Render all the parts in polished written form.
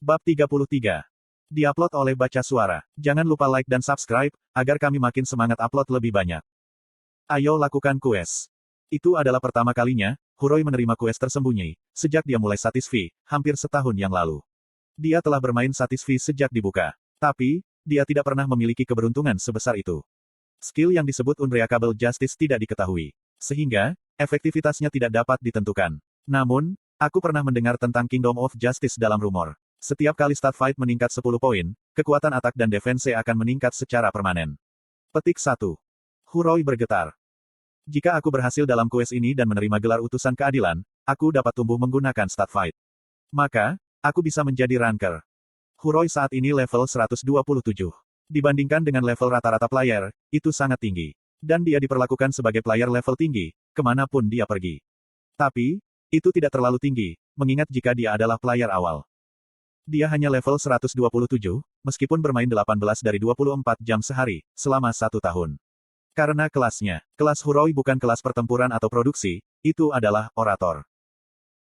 Bab 33. Diupload oleh Baca Suara. Jangan lupa like dan subscribe, agar kami makin semangat upload lebih banyak. Ayo lakukan quest. Itu adalah pertama kalinya, Huroi menerima quest tersembunyi, sejak dia mulai Satisfy, hampir setahun yang lalu. Dia telah bermain Satisfy sejak dibuka. Tapi, dia tidak pernah memiliki keberuntungan sebesar itu. Skill yang disebut Unbreakable Justice tidak diketahui. Sehingga, efektivitasnya tidak dapat ditentukan. Namun, aku pernah mendengar tentang Kingdom of Justice dalam rumor. Setiap kali stat fight meningkat 10 poin, kekuatan atak dan defense akan meningkat secara permanen. Petik 1. Huroi bergetar. Jika aku berhasil dalam quest ini dan menerima gelar utusan keadilan, aku dapat tumbuh menggunakan stat fight. Maka, aku bisa menjadi ranker. Huroi saat ini level 127. Dibandingkan dengan level rata-rata player, itu sangat tinggi. Dan dia diperlakukan sebagai player level tinggi, kemanapun dia pergi. Tapi, itu tidak terlalu tinggi, mengingat jika dia adalah player awal. Dia hanya level 127, meskipun bermain 18 dari 24 jam sehari, selama 1 tahun. Karena kelasnya, kelas Huroi bukan kelas pertempuran atau produksi, itu adalah orator.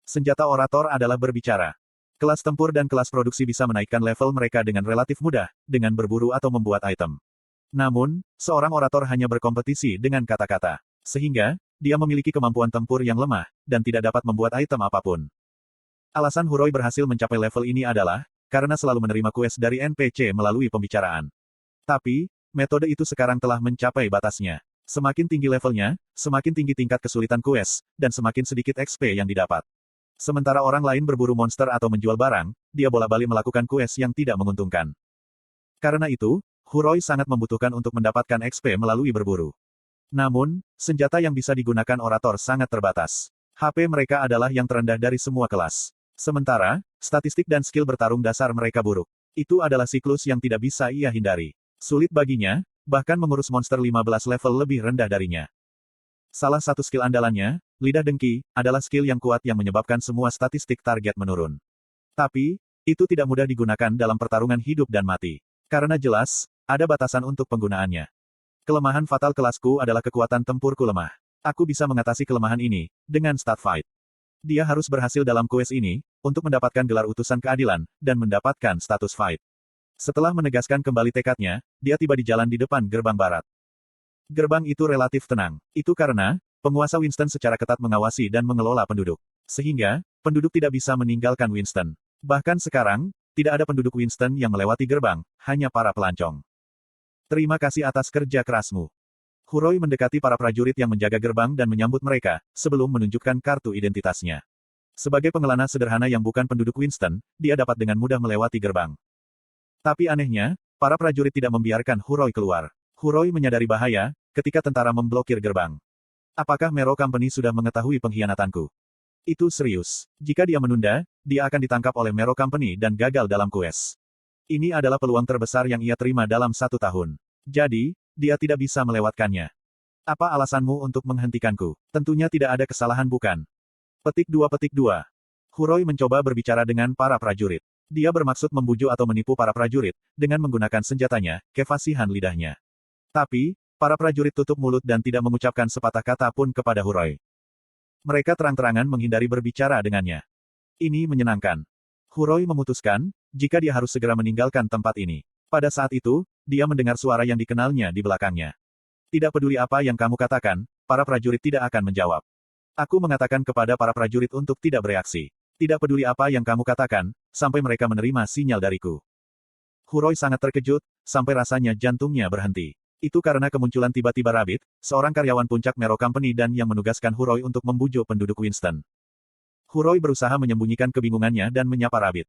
Senjata orator adalah berbicara. Kelas tempur dan kelas produksi bisa menaikkan level mereka dengan relatif mudah, dengan berburu atau membuat item. Namun, seorang orator hanya berkompetisi dengan kata-kata. Sehingga, dia memiliki kemampuan tempur yang lemah, dan tidak dapat membuat item apapun. Alasan Huroi berhasil mencapai level ini adalah, karena selalu menerima quest dari NPC melalui pembicaraan. Tapi, metode itu sekarang telah mencapai batasnya. Semakin tinggi levelnya, semakin tinggi tingkat kesulitan quest, dan semakin sedikit XP yang didapat. Sementara orang lain berburu monster atau menjual barang, dia bolak-balik melakukan quest yang tidak menguntungkan. Karena itu, Huroi sangat membutuhkan untuk mendapatkan XP melalui berburu. Namun, senjata yang bisa digunakan orator sangat terbatas. HP mereka adalah yang terendah dari semua kelas. Sementara, statistik dan skill bertarung dasar mereka buruk. Itu adalah siklus yang tidak bisa ia hindari. Sulit baginya, bahkan mengurus monster 15 level lebih rendah darinya. Salah satu skill andalannya, lidah dengki, adalah skill yang kuat yang menyebabkan semua statistik target menurun. Tapi, itu tidak mudah digunakan dalam pertarungan hidup dan mati. Karena jelas, ada batasan untuk penggunaannya. Kelemahan fatal kelasku adalah kekuatan tempurku lemah. Aku bisa mengatasi kelemahan ini, dengan stat fight. Dia harus berhasil dalam quest ini, untuk mendapatkan gelar utusan keadilan, dan mendapatkan status fight. Setelah menegaskan kembali tekadnya, dia tiba di jalan di depan gerbang barat. Gerbang itu relatif tenang. Itu karena, penguasa Winston secara ketat mengawasi dan mengelola penduduk. Sehingga, penduduk tidak bisa meninggalkan Winston. Bahkan sekarang, tidak ada penduduk Winston yang melewati gerbang, hanya para pelancong. Terima kasih atas kerja kerasmu. Huroi mendekati para prajurit yang menjaga gerbang dan menyambut mereka, sebelum menunjukkan kartu identitasnya. Sebagai pengelana sederhana yang bukan penduduk Winston, dia dapat dengan mudah melewati gerbang. Tapi anehnya, para prajurit tidak membiarkan Huroi keluar. Huroi menyadari bahaya, ketika tentara memblokir gerbang. Apakah Mero Company sudah mengetahui pengkhianatanku? Itu serius. Jika dia menunda, dia akan ditangkap oleh Mero Company dan gagal dalam quest. Ini adalah peluang terbesar yang ia terima dalam 1 tahun. Jadi, dia tidak bisa melewatkannya. Apa alasanmu untuk menghentikanku? Tentunya tidak ada kesalahan bukan? Petik 2. Huroi mencoba berbicara dengan para prajurit. Dia bermaksud membujuk atau menipu para prajurit, dengan menggunakan senjatanya, kefasihan lidahnya. Tapi, para prajurit tutup mulut dan tidak mengucapkan sepatah kata pun kepada Huroi. Mereka terang-terangan menghindari berbicara dengannya. Ini menyenangkan. Huroi memutuskan, jika dia harus segera meninggalkan tempat ini. Pada saat itu, dia mendengar suara yang dikenalnya di belakangnya. Tidak peduli apa yang kamu katakan, para prajurit tidak akan menjawab. Aku mengatakan kepada para prajurit untuk tidak bereaksi. Tidak peduli apa yang kamu katakan, sampai mereka menerima sinyal dariku. Huroi sangat terkejut, sampai rasanya jantungnya berhenti. Itu karena kemunculan tiba-tiba Rabbit, seorang karyawan puncak Mero Company dan yang menugaskan Huroi untuk membujuk penduduk Winston. Huroi berusaha menyembunyikan kebingungannya dan menyapa Rabbit.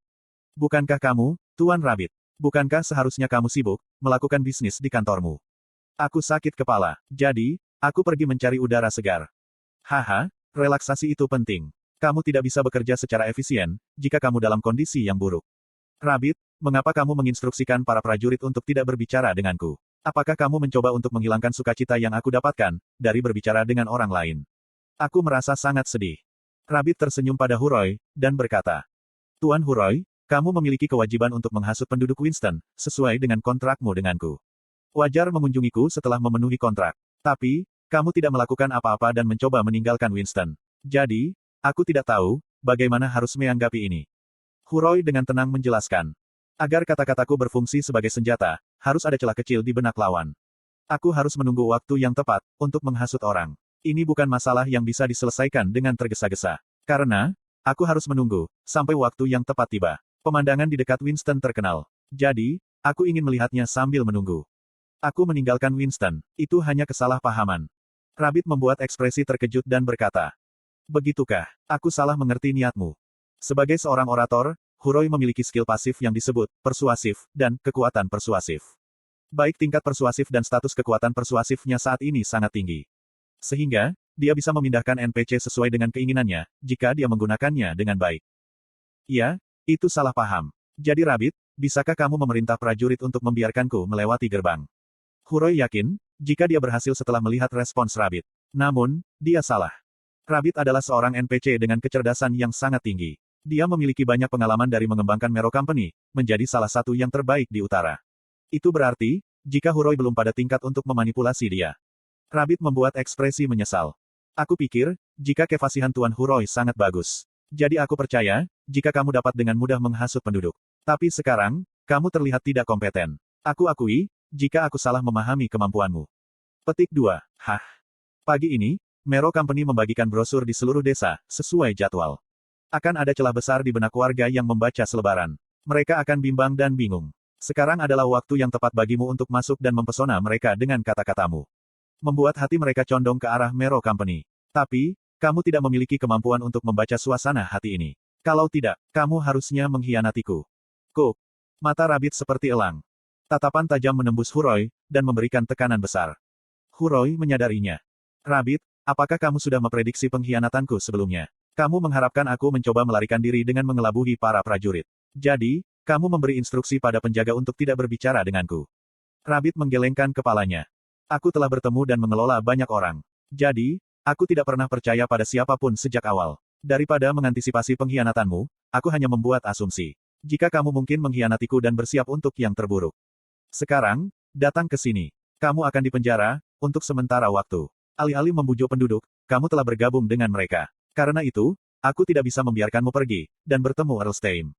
Bukankah kamu, Tuan Rabbit? Bukankah seharusnya kamu sibuk, melakukan bisnis di kantormu? Aku sakit kepala, jadi, aku pergi mencari udara segar. Haha, relaksasi itu penting. Kamu tidak bisa bekerja secara efisien, jika kamu dalam kondisi yang buruk. Rabbit, mengapa kamu menginstruksikan para prajurit untuk tidak berbicara denganku? Apakah kamu mencoba untuk menghilangkan sukacita yang aku dapatkan, dari berbicara dengan orang lain? Aku merasa sangat sedih. Rabbit tersenyum pada Huroi, dan berkata, Tuan Huroi, kamu memiliki kewajiban untuk menghasut penduduk Winston, sesuai dengan kontrakmu denganku. Wajar mengunjungiku setelah memenuhi kontrak. Tapi, kamu tidak melakukan apa-apa dan mencoba meninggalkan Winston. Jadi, aku tidak tahu, bagaimana harus menanggapi ini. Huroi dengan tenang menjelaskan. Agar kata-kataku berfungsi sebagai senjata, harus ada celah kecil di benak lawan. Aku harus menunggu waktu yang tepat untuk menghasut orang. Ini bukan masalah yang bisa diselesaikan dengan tergesa-gesa. Karena, aku harus menunggu sampai waktu yang tepat tiba. Pemandangan di dekat Winston terkenal. Jadi, aku ingin melihatnya sambil menunggu. Aku meninggalkan Winston. Itu hanya kesalahpahaman. Rabbit membuat ekspresi terkejut dan berkata, begitukah? Aku salah mengerti niatmu. Sebagai seorang orator, Huroi memiliki skill pasif yang disebut persuasif dan kekuatan persuasif. Baik tingkat persuasif dan status kekuatan persuasifnya saat ini sangat tinggi. Sehingga, dia bisa memindahkan NPC sesuai dengan keinginannya, jika dia menggunakannya dengan baik. Ya, itu salah paham. Jadi Rabbit, bisakah kamu memerintah prajurit untuk membiarkanku melewati gerbang? Huroi yakin, jika dia berhasil setelah melihat respons Rabbit. Namun, dia salah. Rabbit adalah seorang NPC dengan kecerdasan yang sangat tinggi. Dia memiliki banyak pengalaman dari mengembangkan Mero Company, menjadi salah satu yang terbaik di utara. Itu berarti, jika Huroi belum pada tingkat untuk memanipulasi dia. Rabbit membuat ekspresi menyesal. Aku pikir, jika kefasihan Tuan Huroi sangat bagus. Jadi aku percaya, jika kamu dapat dengan mudah menghasut penduduk. Tapi sekarang, kamu terlihat tidak kompeten. Aku akui, jika aku salah memahami kemampuanmu. Petik 2. Hah? Pagi ini, Mero Company membagikan brosur di seluruh desa, sesuai jadwal. Akan ada celah besar di benak warga yang membaca selebaran. Mereka akan bimbang dan bingung. Sekarang adalah waktu yang tepat bagimu untuk masuk dan mempesona mereka dengan kata-katamu. Membuat hati mereka condong ke arah Mero Company. Tapi, kamu tidak memiliki kemampuan untuk membaca suasana hati ini. Kalau tidak, kamu harusnya mengkhianatiku. Kuk. Mata Rabbit seperti elang. Tatapan tajam menembus Huroi, dan memberikan tekanan besar. Huroi menyadarinya. Rabbit, apakah kamu sudah memprediksi pengkhianatanku sebelumnya? Kamu mengharapkan aku mencoba melarikan diri dengan mengelabui para prajurit. Jadi, kamu memberi instruksi pada penjaga untuk tidak berbicara denganku. Rabbit menggelengkan kepalanya. Aku telah bertemu dan mengelola banyak orang. Jadi, aku tidak pernah percaya pada siapapun sejak awal. Daripada mengantisipasi pengkhianatanmu, aku hanya membuat asumsi. Jika kamu mungkin mengkhianatiku dan bersiap untuk yang terburuk. Sekarang, datang ke sini. Kamu akan dipenjara, untuk sementara waktu. Alih-alih membujuk penduduk, kamu telah bergabung dengan mereka. Karena itu, aku tidak bisa membiarkanmu pergi, dan bertemu Erlstein.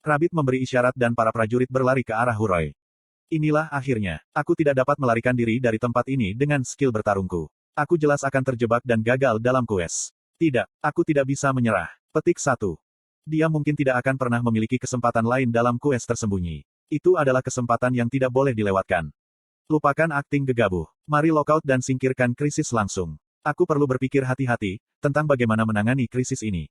Rabbit memberi isyarat dan para prajurit berlari ke arah Huroi. Inilah akhirnya. Aku tidak dapat melarikan diri dari tempat ini dengan skill bertarungku. Aku jelas akan terjebak dan gagal dalam kues. Tidak, aku tidak bisa menyerah. Petik 1. Dia mungkin tidak akan pernah memiliki kesempatan lain dalam kues tersembunyi. Itu adalah kesempatan yang tidak boleh dilewatkan. Lupakan akting gegabah. Mari lockout dan singkirkan krisis langsung. Aku perlu berpikir hati-hati, tentang bagaimana menangani krisis ini.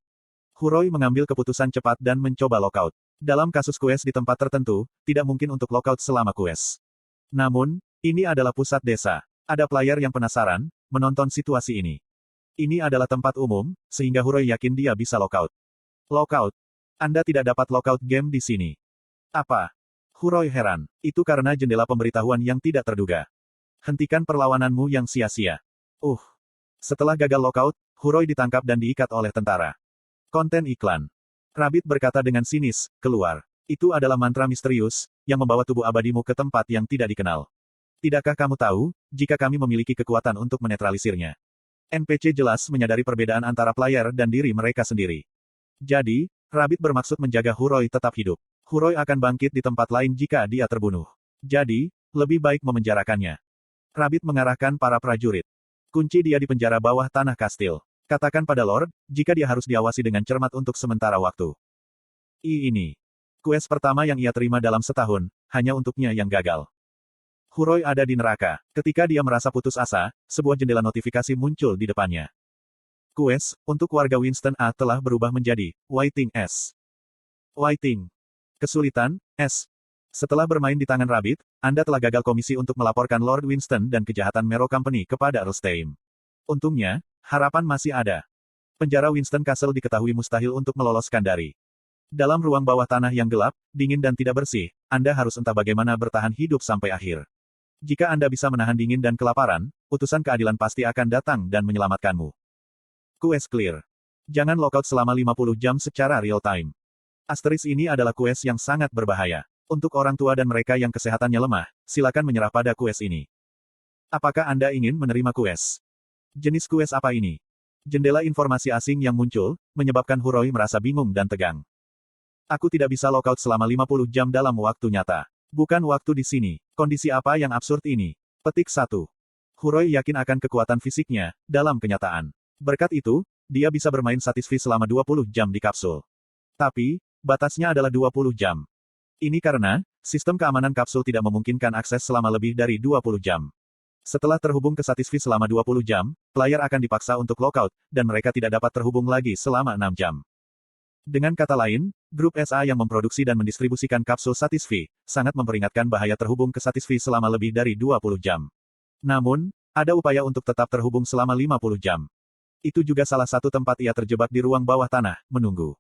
Huroi mengambil keputusan cepat dan mencoba lockout. Dalam kasus kues di tempat tertentu, tidak mungkin untuk lockout selama kues. Namun, ini adalah pusat desa. Ada player yang penasaran, menonton situasi ini. Ini adalah tempat umum, sehingga Huroi yakin dia bisa lockout. Lockout? Anda tidak dapat lockout game di sini. Apa? Huroi heran. Itu karena jendela pemberitahuan yang tidak terduga. Hentikan perlawananmu yang sia-sia. Setelah gagal lockout, Huroi ditangkap dan diikat oleh tentara. Konten iklan. Rabbit berkata dengan sinis, keluar. Itu adalah mantra misterius, yang membawa tubuh abadimu ke tempat yang tidak dikenal. Tidakkah kamu tahu, jika kami memiliki kekuatan untuk menetralisirnya? NPC jelas menyadari perbedaan antara player dan diri mereka sendiri. Jadi, Rabbit bermaksud menjaga Huroi tetap hidup. Huroi akan bangkit di tempat lain jika dia terbunuh. Jadi, lebih baik memenjarakannya. Rabbit mengarahkan para prajurit. Kunci dia di penjara bawah tanah kastil. Katakan pada Lord, jika dia harus diawasi dengan cermat untuk sementara waktu. Ini. Kues pertama yang ia terima dalam setahun, hanya untuknya yang gagal. Huroi ada di neraka. Ketika dia merasa putus asa, sebuah jendela notifikasi muncul di depannya. Kues, untuk warga Winston A telah berubah menjadi, Waiting S. Waiting. Kesulitan, S. Setelah bermain di tangan Rabbit, Anda telah gagal komisi untuk melaporkan Lord Winston dan kejahatan Mero Company kepada Erlstein. Untungnya, harapan masih ada. Penjara Winston Castle diketahui mustahil untuk meloloskan dari. Dalam ruang bawah tanah yang gelap, dingin dan tidak bersih, Anda harus entah bagaimana bertahan hidup sampai akhir. Jika Anda bisa menahan dingin dan kelaparan, utusan keadilan pasti akan datang dan menyelamatkanmu. Kues clear. Jangan lockout selama 50 jam secara real time. Asteris ini adalah kues yang sangat berbahaya. Untuk orang tua dan mereka yang kesehatannya lemah, silakan menyerah pada kues ini. Apakah Anda ingin menerima kues? Jenis kues apa ini? Jendela informasi asing yang muncul, menyebabkan Huroi merasa bingung dan tegang. Aku tidak bisa lockout selama 50 jam dalam waktu nyata. Bukan waktu di sini. Kondisi apa yang absurd ini? Petik 1. Huroi yakin akan kekuatan fisiknya, dalam kenyataan. Berkat itu, dia bisa bermain satisfi selama 20 jam di kapsul. Tapi, batasnya adalah 20 jam. Ini karena, sistem keamanan kapsul tidak memungkinkan akses selama lebih dari 20 jam. Setelah terhubung ke satisfi selama 20 jam, player akan dipaksa untuk lockout, dan mereka tidak dapat terhubung lagi selama 6 jam. Dengan kata lain, grup SA yang memproduksi dan mendistribusikan kapsul satisfi, sangat memperingatkan bahaya terhubung ke satisfi selama lebih dari 20 jam. Namun, ada upaya untuk tetap terhubung selama 50 jam. Itu juga salah satu tempat ia terjebak di ruang bawah tanah, menunggu.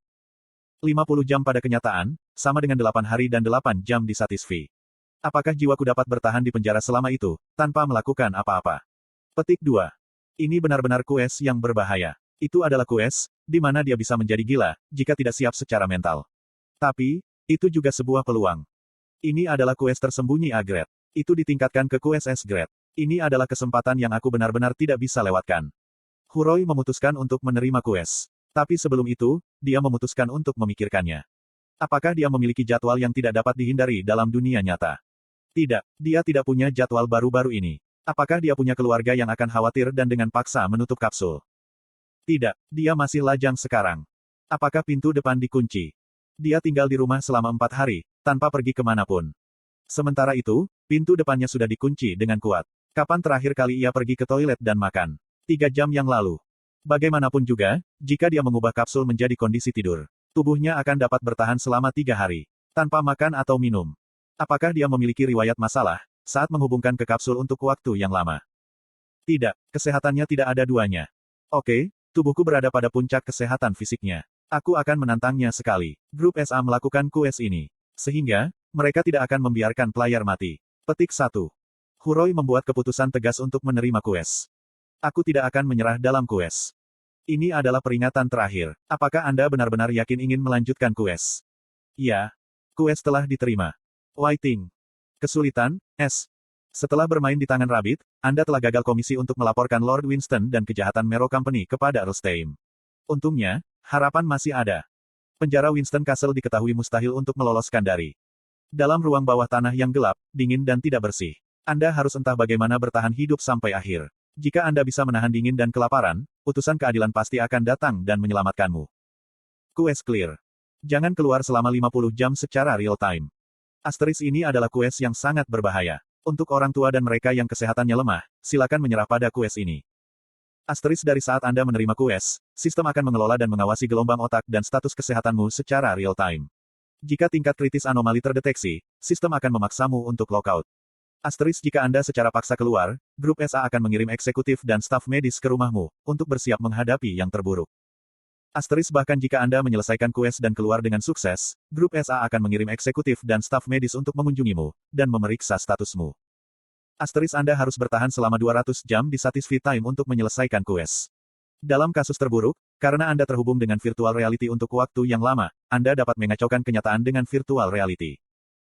50 jam pada kenyataan, sama dengan 8 hari dan 8 jam di satisfi. Apakah jiwaku dapat bertahan di penjara selama itu, tanpa melakukan apa-apa? Petik 2. Ini benar-benar quest yang berbahaya. Itu adalah quest, di mana dia bisa menjadi gila, jika tidak siap secara mental. Tapi, itu juga sebuah peluang. Ini adalah quest tersembunyi A-grade. Itu ditingkatkan ke quest S-grade. Ini adalah kesempatan yang aku benar-benar tidak bisa lewatkan. Huroi memutuskan untuk menerima quest. Tapi sebelum itu, dia memutuskan untuk memikirkannya. Apakah dia memiliki jadwal yang tidak dapat dihindari dalam dunia nyata? Tidak, dia tidak punya jadwal baru-baru ini. Apakah dia punya keluarga yang akan khawatir dan dengan paksa menutup kapsul? Tidak, dia masih lajang sekarang. Apakah pintu depan dikunci? Dia tinggal di rumah selama 4 hari, tanpa pergi kemanapun. Sementara itu, pintu depannya sudah dikunci dengan kuat. Kapan terakhir kali ia pergi ke toilet dan makan? 3 jam yang lalu. Bagaimanapun juga, jika dia mengubah kapsul menjadi kondisi tidur, tubuhnya akan dapat bertahan selama 3 hari, tanpa makan atau minum. Apakah dia memiliki riwayat masalah, saat menghubungkan ke kapsul untuk waktu yang lama? Tidak, kesehatannya tidak ada duanya. Oke, tubuhku berada pada puncak kesehatan fisiknya. Aku akan menantangnya sekali. Grup SA melakukan quest ini. Sehingga, mereka tidak akan membiarkan player mati. Petik 1. Huroi membuat keputusan tegas untuk menerima quest. Aku tidak akan menyerah dalam quest. Ini adalah peringatan terakhir. Apakah Anda benar-benar yakin ingin melanjutkan quest? Ya. Quest telah diterima. Whiting. Kesulitan, S. Setelah bermain di tangan Rabbit, Anda telah gagal komisi untuk melaporkan Lord Winston dan kejahatan Mero Company kepada Earlstein. Untungnya, harapan masih ada. Penjara Winston Castle diketahui mustahil untuk meloloskan dari dalam ruang bawah tanah yang gelap, dingin dan tidak bersih. Anda harus entah bagaimana bertahan hidup sampai akhir. Jika Anda bisa menahan dingin dan kelaparan, utusan keadilan pasti akan datang dan menyelamatkanmu. Quest clear. Jangan keluar selama 50 jam secara real time. Asteris ini adalah quest yang sangat berbahaya. Untuk orang tua dan mereka yang kesehatannya lemah, silakan menyerah pada quest ini. Asteris dari saat Anda menerima quest, sistem akan mengelola dan mengawasi gelombang otak dan status kesehatanmu secara real time. Jika tingkat kritis anomali terdeteksi, sistem akan memaksamu untuk lockout. Asteris jika Anda secara paksa keluar, grup SA akan mengirim eksekutif dan staf medis ke rumahmu, untuk bersiap menghadapi yang terburuk. Asteris bahkan jika Anda menyelesaikan quest dan keluar dengan sukses, grup SA akan mengirim eksekutif dan staf medis untuk mengunjungimu, dan memeriksa statusmu. Asteris Anda harus bertahan selama 200 jam di Satisfy Time untuk menyelesaikan quest. Dalam kasus terburuk, karena Anda terhubung dengan virtual reality untuk waktu yang lama, Anda dapat mengacaukan kenyataan dengan virtual reality.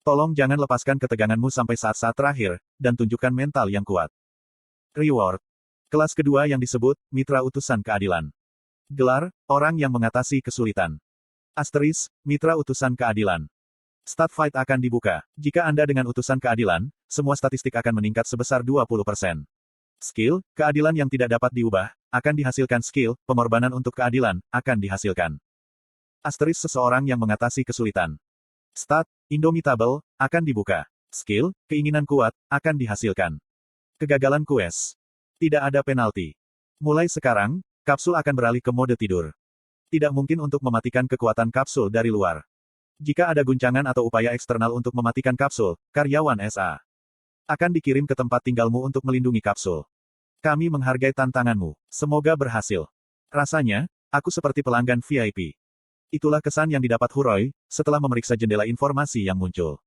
Tolong jangan lepaskan keteganganmu sampai saat-saat terakhir, dan tunjukkan mental yang kuat. Reward. Kelas kedua yang disebut, Mitra Utusan Keadilan. Gelar, orang yang mengatasi kesulitan. Asteris, Mitra Utusan Keadilan. Stat fight akan dibuka. Jika Anda dengan Utusan Keadilan, semua statistik akan meningkat sebesar 20%. Skill, keadilan yang tidak dapat diubah, akan dihasilkan skill, pengorbanan untuk keadilan, akan dihasilkan. Asteris seseorang yang mengatasi kesulitan. Stat, Indomitable, akan dibuka. Skill, keinginan kuat, akan dihasilkan. Kegagalan quest. Tidak ada penalti. Mulai sekarang, kapsul akan beralih ke mode tidur. Tidak mungkin untuk mematikan kekuatan kapsul dari luar. Jika ada guncangan atau upaya eksternal untuk mematikan kapsul, karyawan SA akan dikirim ke tempat tinggalmu untuk melindungi kapsul. Kami menghargai tantanganmu. Semoga berhasil. Rasanya, aku seperti pelanggan VIP. Itulah kesan yang didapat Huroi, setelah memeriksa jendela informasi yang muncul.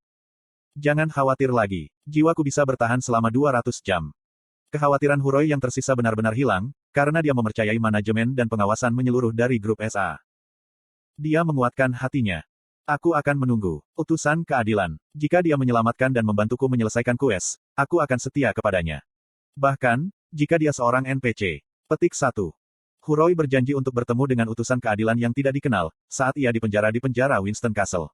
Jangan khawatir lagi. Jiwaku bisa bertahan selama 200 jam. Kekhawatiran Huroi yang tersisa benar-benar hilang, karena dia mempercayai manajemen dan pengawasan menyeluruh dari grup SA. Dia menguatkan hatinya. Aku akan menunggu. Utusan keadilan. Jika dia menyelamatkan dan membantuku menyelesaikan quest, aku akan setia kepadanya. Bahkan, jika dia seorang NPC. Petik 1. Huroi berjanji untuk bertemu dengan utusan keadilan yang tidak dikenal, saat ia dipenjara di penjara Winston Castle.